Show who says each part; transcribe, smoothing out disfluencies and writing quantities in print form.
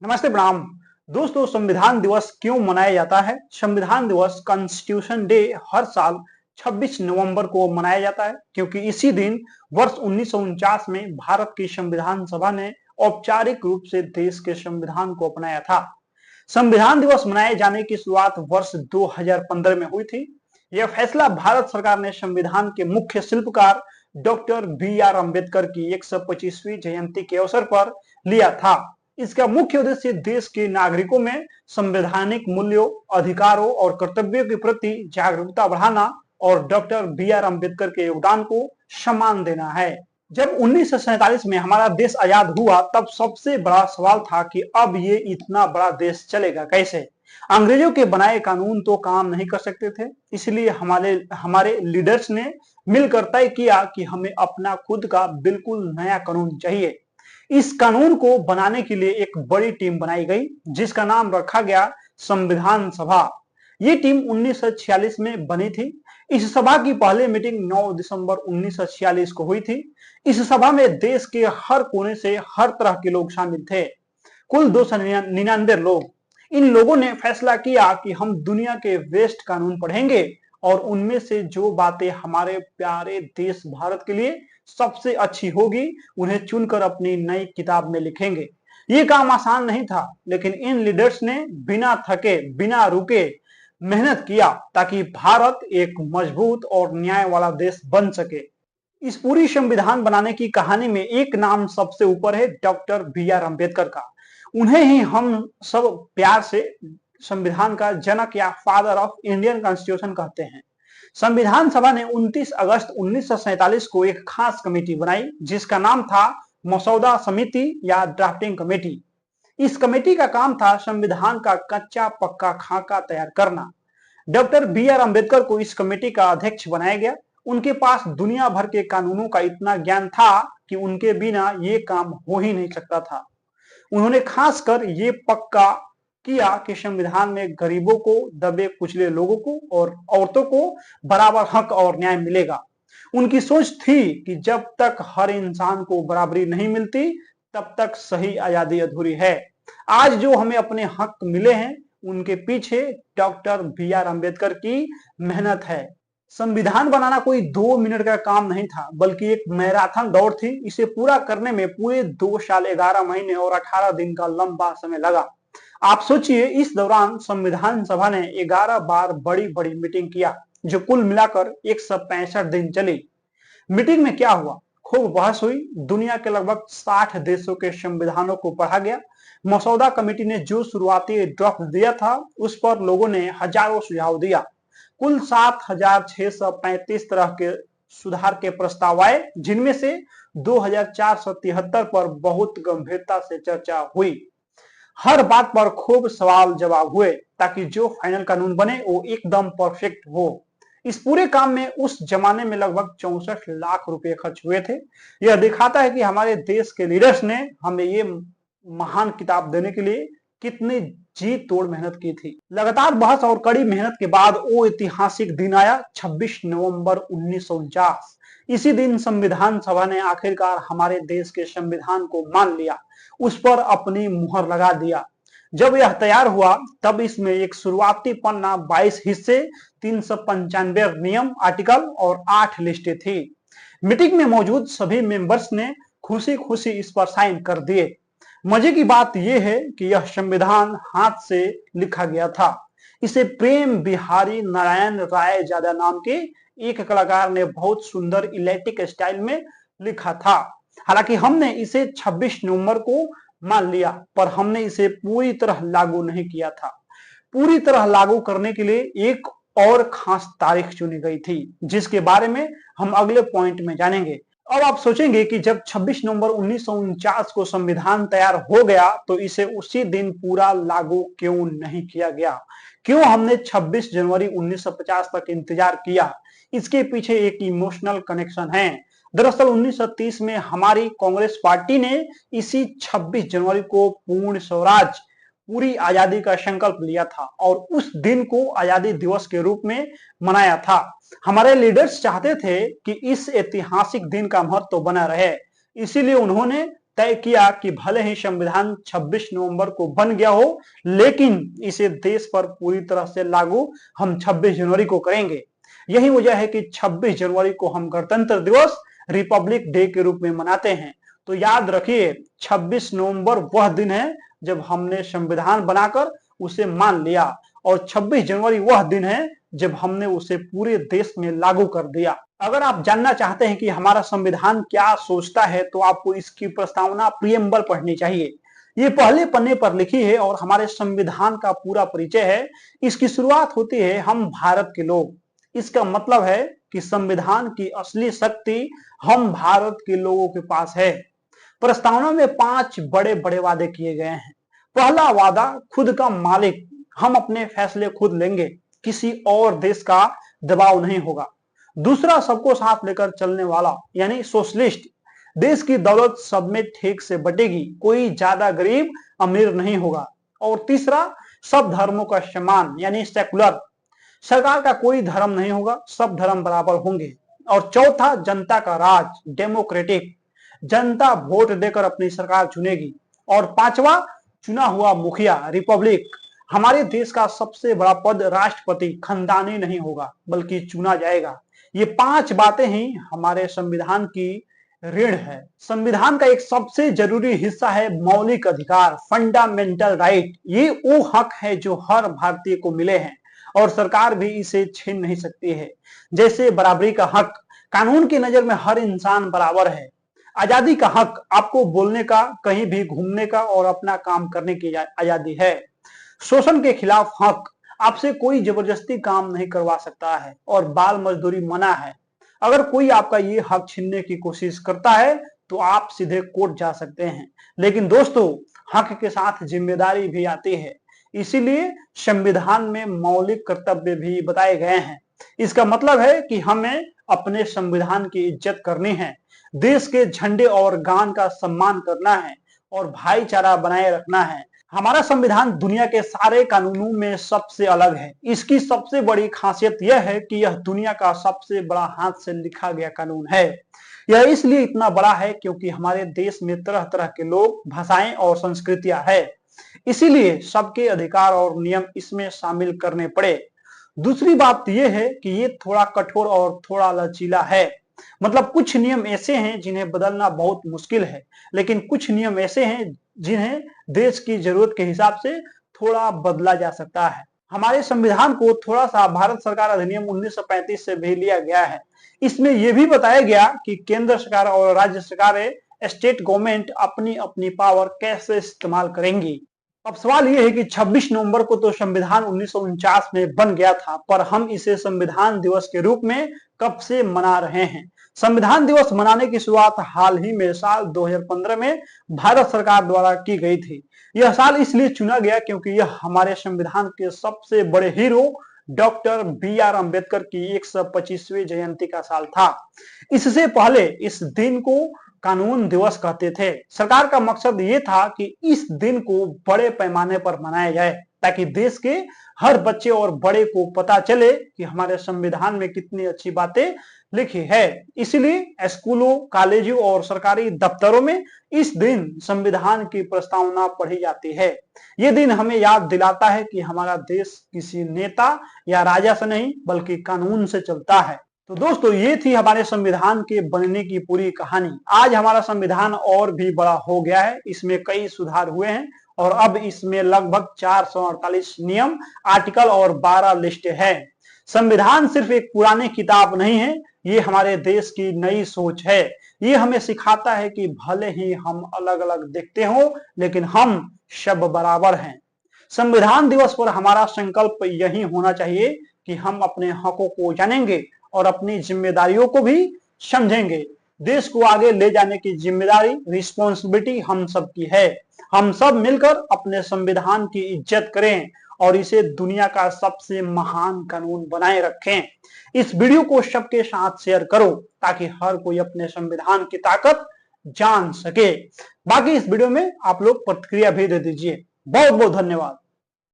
Speaker 1: नमस्ते प्रणाम। दोस्तों, संविधान दिवस क्यों मनाया जाता है? संविधान दिवस कॉन्स्टिट्यूशन डे हर साल 26 नवंबर को मनाया जाता है क्योंकि इसी दिन वर्ष 1949 में भारत की संविधान सभा ने औपचारिक रूप से देश के संविधान को अपनाया था। संविधान दिवस मनाए जाने की शुरुआत वर्ष 2015 में हुई थी। यह फैसला भारत सरकार ने संविधान के मुख्य शिल्पकार डॉक्टर बी आर अम्बेडकर की 125वीं जयंती के अवसर पर लिया था। इसका मुख्य उद्देश्य देश के नागरिकों में संवैधानिक मूल्यों, अधिकारों और कर्तव्यों के प्रति जागरूकता बढ़ाना और डॉक्टर बी आर अम्बेडकर के योगदान को सम्मान देना है। जब 1947 में हमारा देश आजाद हुआ तब सबसे बड़ा सवाल था कि अब ये इतना बड़ा देश चलेगा कैसे। अंग्रेजों के बनाए कानून तो काम नहीं कर सकते थे, इसलिए हमारे हमारे लीडर्स ने मिलकर तय किया कि हमें अपना खुद का बिल्कुल नया कानून चाहिए। इस कानून को बनाने के लिए एक बड़ी टीम बनाई गई जिसका नाम रखा गया संविधान सभा। ये टीम 1946 में बनी थी। इस सभा की पहली मीटिंग 9 दिसंबर 1946 को हुई थी। इस सभा में देश के हर कोने से हर तरह के लोग शामिल थे, कुल 299 लोग। इन लोगों ने फैसला किया कि हम दुनिया के बेस्ट कानून पढ़ेंगे और उनमें से जो बातें हमारे प्यारे देश भारत के लिए सबसे अच्छी होगी उन्हें चुनकर अपनी नई किताब में लिखेंगे। ये काम आसान नहीं था, लेकिन इन लीडर्स ने बिना थके बिना रुके मेहनत किया ताकि भारत एक मजबूत और न्याय वाला देश बन सके। इस पूरी संविधान बनाने की कहानी में एक नाम सबसे ऊपर है, डॉक्टर बी आर अम्बेडकर का। उन्हें ही हम सब प्यार से संविधान का जनक या फादर ऑफ इंडियन कॉन्स्टिट्यूशन कहते हैं। संविधान सभा ने 29 अगस्त 1947 को एक खास कमेटी बनाई जिसका नाम था मसौदा समिति या ड्राफ्टिंग कमेटी। इस कमेटी का काम था संविधान का कच्चा पक्का खाका तैयार करना। डॉक्टर बी आर अम्बेडकर को इस कमेटी का अध्यक्ष बनाया गया। उनके पास दुनिया भर के कानूनों का इतना ज्ञान था कि उनके बिना ये काम हो ही नहीं सकता था। उन्होंने खासकर ये पक्का किया कि संविधान में गरीबों को, दबे कुचले लोगों को और औरतों को बराबर हक और न्याय मिलेगा। उनकी सोच थी कि जब तक हर इंसान को बराबरी नहीं मिलती तब तक सही आजादी अधूरी है। आज जो हमें अपने हक मिले हैं उनके पीछे डॉक्टर बी आर अम्बेडकर की मेहनत है। संविधान बनाना कोई 2 मिनट का काम नहीं था, बल्कि एक मैराथन दौड़ थी। इसे पूरा करने में पूरे 2 साल 11 महीने और 18 दिन का लंबा समय लगा। आप सोचिए, इस दौरान संविधान सभा ने 11 बार बड़ी बड़ी मीटिंग किया जो कुल मिलाकर 165 दिन चली। मीटिंग में क्या हुआ? खूब बहस हुई। दुनिया के लगभग 60 देशों के संविधानों को पढ़ा गया। मसौदा कमेटी ने जो शुरुआती ड्राफ्ट दिया था उस पर लोगों ने हजारों सुझाव दिया। कुल 7,635 तरह के सुधार के प्रस्ताव आए, जिनमें से 2,473 पर बहुत गंभीरता से चर्चा हुई। हर बात पर खूब सवाल जवाब हुए ताकि जो फाइनल कानून बने वो एकदम परफेक्ट हो। इस पूरे काम में उस जमाने में लगभग 64 लाख रुपए खर्च हुए थे। यह दिखाता है कि हमारे देश के लीडर्स ने हमें ये महान किताब देने के लिए कितनी जी तोड़ मेहनत की थी। लगातार बहस और कड़ी मेहनत के बाद वो ऐतिहासिक दिन आया, 26 नवंबर 1949। इसी दिन संविधान सभा ने आखिरकार हमारे देश के संविधान को मान लिया, उस पर अपनी मुहर लगा दिया। जब यह तैयार हुआ तब इसमें एक शुरुआती पन्ना, 22 हिस्से, 395 नियम, आर्टिकल और 8 लिस्टें थी। मीटिंग में मौजूद सभी मेंबर्स ने खुशी खुशी इस पर साइन कर दिए। मजे की बात यह है कि यह संविधान हाथ से लिखा गया था। इसे प्रेम बिहारी नारायण राय ज्यादा नाम के एक कलाकार ने बहुत सुंदर इलेक्ट्रिक स्टाइल में लिखा था। हालांकि हमने इसे 26 नवंबर को मान लिया, पर हमने इसे पूरी तरह लागू नहीं किया था। पूरी तरह लागू करने के लिए एक और खास तारीख चुनी गई थी जिसके बारे में हम अगले पॉइंट में जानेंगे। अब आप सोचेंगे कि जब 26 नवंबर 1949 को संविधान तैयार हो गया तो इसे उसी दिन पूरा लागू क्यों नहीं किया गया? क्यों हमने 26 जनवरी 1950 तक इंतजार किया? इसके पीछे एक इमोशनल कनेक्शन है। दरअसल 1930 में हमारी कांग्रेस पार्टी ने इसी 26 जनवरी को पूर्ण स्वराज, पूरी आजादी का संकल्प लिया था और उस दिन को आजादी दिवस के रूप में मनाया था। हमारे लीडर्स चाहते थे कि इस ऐतिहासिक दिन का महत्व बना रहे, इसीलिए उन्होंने तय किया कि भले ही संविधान 26 नवंबर को बन गया हो, लेकिन इसे देश पर पूरी तरह से लागू हम 26 जनवरी को करेंगे। यही वजह है कि 26 जनवरी को हम गणतंत्र दिवस, रिपब्लिक डे के रूप में मनाते हैं। तो याद रखिए, 26 नवंबर वह दिन है जब हमने संविधान बनाकर उसे मान लिया, और 26 जनवरी वह दिन है जब हमने उसे पूरे देश में लागू कर दिया। अगर आप जानना चाहते हैं कि हमारा संविधान क्या सोचता है, तो आपको इसकी प्रस्तावना प्रियम्बल पढ़नी चाहिए। ये पहले पन्ने पर लिखी है और हमारे संविधान का पूरा परिचय है। इसकी शुरुआत होती है, हम भारत के लोग। इसका मतलब है कि संविधान की असली शक्ति हम भारत के लोगों के पास है। प्रस्तावना में 5 बड़े बड़े वादे किए गए हैं। पहला वादा, खुद का मालिक, हम अपने फैसले खुद लेंगे, किसी और देश का दबाव नहीं होगा। दूसरा, सबको साथ लेकर चलने वाला यानी सोशलिस्ट, देश की दौलत सब में ठीक से बटेगी, कोई ज्यादा गरीब अमीर नहीं होगा। और तीसरा, सब धर्मों का सम्मान यानी सेकुलर, सरकार का कोई धर्म नहीं होगा, सब धर्म बराबर होंगे। और चौथा, जनता का राज, डेमोक्रेटिक, जनता वोट देकर अपनी सरकार चुनेगी। और पांचवा, चुना हुआ मुखिया, रिपब्लिक, हमारे देश का सबसे बड़ा पद राष्ट्रपति खानदानी नहीं होगा बल्कि चुना जाएगा। ये 5 बातें ही हमारे संविधान की ऋण है। संविधान का एक सबसे जरूरी हिस्सा है मौलिक अधिकार, फंडामेंटल राइट। ये वो हक है जो हर भारतीय को मिले हैं और सरकार भी इसे छीन नहीं सकती है। जैसे बराबरी का हक, कानून की नजर में हर इंसान बराबर है। आजादी का हक, आपको बोलने का, कहीं भी घूमने का और अपना काम करने की आजादी है। शोषण के खिलाफ हक, आपसे कोई जबरदस्ती काम नहीं करवा सकता है। और बाल मजदूरी मना है। अगर कोई आपका ये हक छीनने की कोशिश करता है तो आप सीधे कोर्ट जा सकते हैं। लेकिन दोस्तों, हक के साथ जिम्मेदारी भी आती है, इसीलिए संविधान में मौलिक कर्तव्य भी बताए गए हैं। इसका मतलब है कि हमें अपने संविधान की इज्जत करनी है, देश के झंडे और गान का सम्मान करना है और भाईचारा बनाए रखना है। हमारा संविधान दुनिया के सारे कानूनों में सबसे अलग है। इसकी सबसे बड़ी खासियत यह है कि यह दुनिया का सबसे बड़ा हाथ से लिखा गया कानून है। यह इसलिए इतना बड़ा है क्योंकि हमारे देश में तरह तरह के लोग, भाषाएं और संस्कृतियां हैं, इसीलिए सबके अधिकार और नियम इसमें शामिल करने पड़े। दूसरी बात यह है कि ये थोड़ा कठोर और थोड़ा लचीला है। मतलब कुछ नियम ऐसे हैं जिन्हें बदलना बहुत मुश्किल है, लेकिन कुछ नियम ऐसे हैं जिन्हें देश की जरूरत के हिसाब से थोड़ा बदला जा सकता है। हमारे संविधान को थोड़ा सा भारत सरकार अधिनियम 1935 से भी लिया गया है। इसमें यह भी बताया गया कि केंद्र सरकार और राज्य सरकारें, स्टेट गवर्नमेंट अपनी अपनी पावर कैसे इस्तेमाल करेंगी। अब सवाल यह है कि 26 नवंबर को तो संविधान 1949 में बन गया था, पर हम इसे संविधान दिवस के रूप में कब से मना रहे हैं। संविधान दिवस मनाने की शुरुआत हाल ही में साल 2015 में भारत सरकार द्वारा की गई थी। यह साल इसलिए चुना गया क्योंकि यह हमारे संविधान के सबसे बड़े हीरो डॉक्टर बी.आर. अम्बेडकर की 125वीं जयंती का साल था। इससे पहले इस दिन को कानून दिवस कहते थे। सरकार का मकसद ये था कि इस दिन को बड़े पैमाने पर मनाया जाए ताकि देश के हर बच्चे और बड़े को पता चले कि हमारे संविधान में कितनी अच्छी बातें लिखी है। इसलिए स्कूलों, कॉलेजों और सरकारी दफ्तरों में इस दिन संविधान की प्रस्तावना पढ़ी जाती है। ये दिन हमें याद दिलाता है कि हमारा देश किसी नेता या राजा से नहीं बल्कि कानून से चलता है। तो दोस्तों, ये थी हमारे संविधान के बनने की पूरी कहानी। आज हमारा संविधान और भी बड़ा हो गया है, इसमें कई सुधार हुए हैं और अब इसमें लगभग 448 नियम, आर्टिकल और 12 लिस्ट है। संविधान सिर्फ एक पुरानी किताब नहीं है, ये हमारे देश की नई सोच है। ये हमें सिखाता है कि भले ही हम अलग अलग दिखते हो, लेकिन हम सब बराबर हैं। संविधान दिवस पर हमारा संकल्प यही होना चाहिए कि हम अपने हकों को जानेंगे और अपनी जिम्मेदारियों को भी समझेंगे। देश को आगे ले जाने की जिम्मेदारी, रिस्पॉन्सिबिलिटी हम सब की है। हम सब मिलकर अपने संविधान की इज्जत करें और इसे दुनिया का सबसे महान कानून बनाए रखें। इस वीडियो को सबके साथ शेयर करो ताकि हर कोई अपने संविधान की ताकत जान सके। बाकी इस वीडियो में आप लोग प्रतिक्रिया भी दे दीजिए। बहुत बहुत धन्यवाद।